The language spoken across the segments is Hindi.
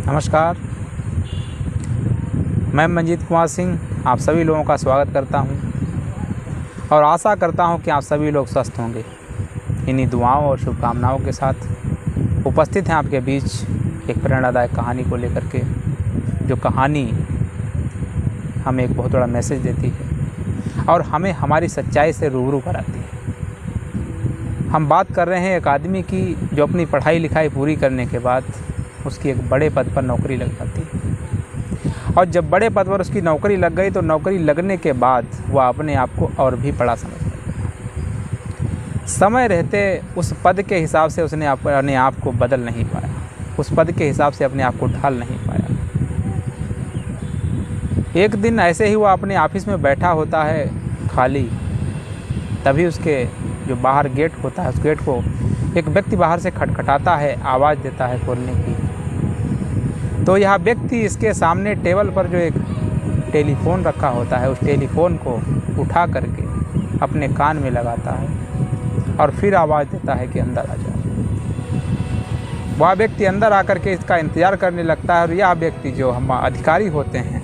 नमस्कार, मैं मंजीत कुमार सिंह आप सभी लोगों का स्वागत करता हूं और आशा करता हूं कि आप सभी लोग स्वस्थ होंगे। इन्हीं दुआओं और शुभकामनाओं के साथ उपस्थित हैं आपके बीच एक प्रेरणादायक कहानी को लेकर के, जो कहानी हमें एक बहुत बड़ा मैसेज देती है और हमें हमारी सच्चाई से रूबरू कराती है। हम बात कर रहे हैं एक आदमी की जो अपनी पढ़ाई लिखाई पूरी करने के बाद उसकी एक बड़े पद पर नौकरी लग जाती है और जब बड़े पद पर उसकी नौकरी लग गई तो नौकरी लगने के बाद वह अपने आप को और भी बड़ा समझने लगा। समय रहते उस पद के हिसाब से उसने अपने आप को बदल नहीं पाया, उस पद के हिसाब से अपने आप को ढाल नहीं पाया। एक दिन ऐसे ही वह अपने ऑफिस में बैठा होता है खाली, तभी उसके जो बाहर गेट होता है उस गेट को एक व्यक्ति बाहर से खटखटाता है, आवाज़ देता है खोलने की। तो यह व्यक्ति इसके सामने टेबल पर जो एक टेलीफ़ोन रखा होता है उस टेलीफ़ोन को उठा करके अपने कान में लगाता है और फिर आवाज़ देता है कि अंदर आ जाओ। वह व्यक्ति अंदर आकर के इसका इंतज़ार करने लगता है और यह व्यक्ति जो हम अधिकारी होते हैं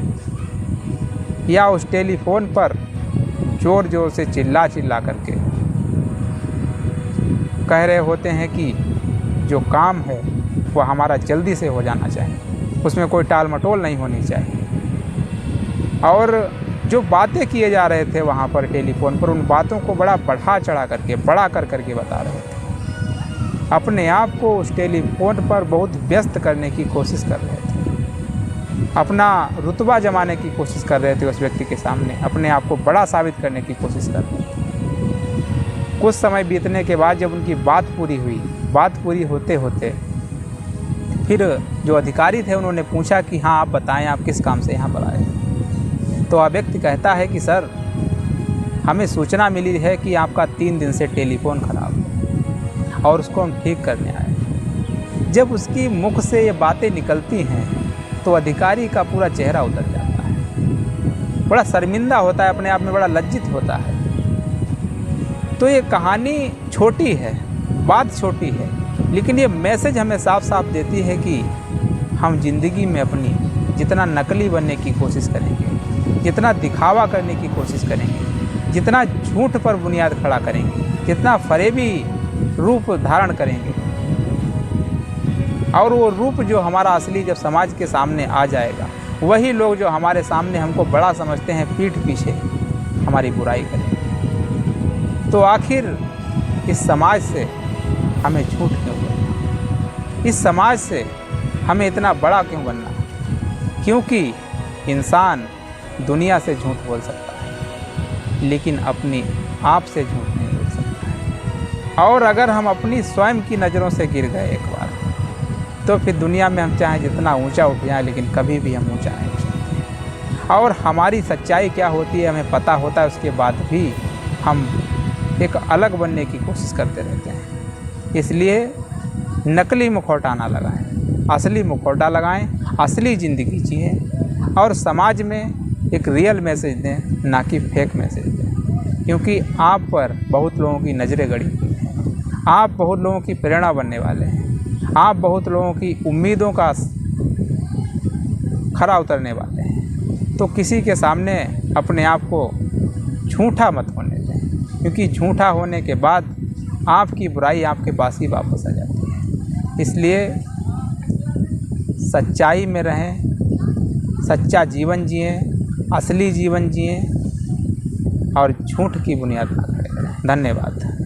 या उस टेलीफ़ोन पर ज़ोर ज़ोर से चिल्ला करके कह रहे होते हैं कि जो काम है वह हमारा जल्दी से हो जाना चाहिए, उसमें कोई टाल मटोल नहीं होनी चाहिए। और जो बातें किए जा रहे थे वहाँ पर टेलीफोन पर, उन बातों को बड़ा बढ़ा चढ़ा करके बड़ा करके बता रहे थे। अपने आप को उस टेलीफोन पर बहुत व्यस्त करने की कोशिश कर रहे थे, अपना रुतबा जमाने की कोशिश कर रहे थे उस व्यक्ति के सामने, अपने आप को बड़ा साबित करने की कोशिश कर रहे थे। कुछ समय बीतने के बाद जब उनकी बात पूरी हुई, बात पूरी होते होते फिर जो अधिकारी थे उन्होंने पूछा कि हाँ आप बताएं आप किस काम से यहाँ पर आए। तो वह व्यक्ति कहता है कि सर हमें सूचना मिली है कि आपका 3 दिन से टेलीफोन ख़राब है और उसको हम ठीक करने आए। जब उसकी मुख से ये बातें निकलती हैं तो अधिकारी का पूरा चेहरा उतर जाता है, बड़ा शर्मिंदा होता है, अपने आप में बड़ा लज्जित होता है। तो ये कहानी छोटी है, बात छोटी है, लेकिन ये मैसेज हमें साफ साफ देती है कि हम ज़िंदगी में अपनी जितना नकली बनने की कोशिश करेंगे, जितना दिखावा करने की कोशिश करेंगे, जितना झूठ पर बुनियाद खड़ा करेंगे, जितना फरेबी रूप धारण करेंगे और वो रूप जो हमारा असली जब समाज के सामने आ जाएगा, वही लोग जो हमारे सामने हमको बड़ा समझते हैं पीठ पीछे हमारी बुराई करेंगे। तो आखिर इस समाज से हमें झूठ क्यों बनना, इस समाज से हमें इतना बड़ा क्यों बनना? क्योंकि इंसान दुनिया से झूठ बोल सकता है लेकिन अपनी आप से झूठ नहीं बोल सकता है। और अगर हम अपनी स्वयं की नज़रों से गिर गए एक बार तो फिर दुनिया में हम चाहें जितना ऊंचा उठ जाएं लेकिन कभी भी हम ऊंचा नहीं उठ सकते। और हमारी सच्चाई क्या होती है हमें पता होता है, उसके बाद भी हम एक अलग बनने की कोशिश करते रहते हैं। इसलिए नकली मुखौटा ना लगाएं, असली मुखौटा लगाएं, असली ज़िंदगी जिएं और समाज में एक रियल मैसेज दें, ना कि फेक मैसेज दें। क्योंकि आप पर बहुत लोगों की नज़रें गड़ी हुई हैं, आप बहुत लोगों की प्रेरणा बनने वाले हैं, आप बहुत लोगों की उम्मीदों का खरा उतरने वाले हैं। तो किसी के सामने अपने आप को झूठा मत होने दें, क्योंकि झूठा होने के बाद आपकी बुराई आपके पास ही वापस आ जाती है। इसलिए सच्चाई में रहें, सच्चा जीवन जिएं, असली जीवन जिएं और झूठ की बुनियाद ना खड़े करें। धन्यवाद।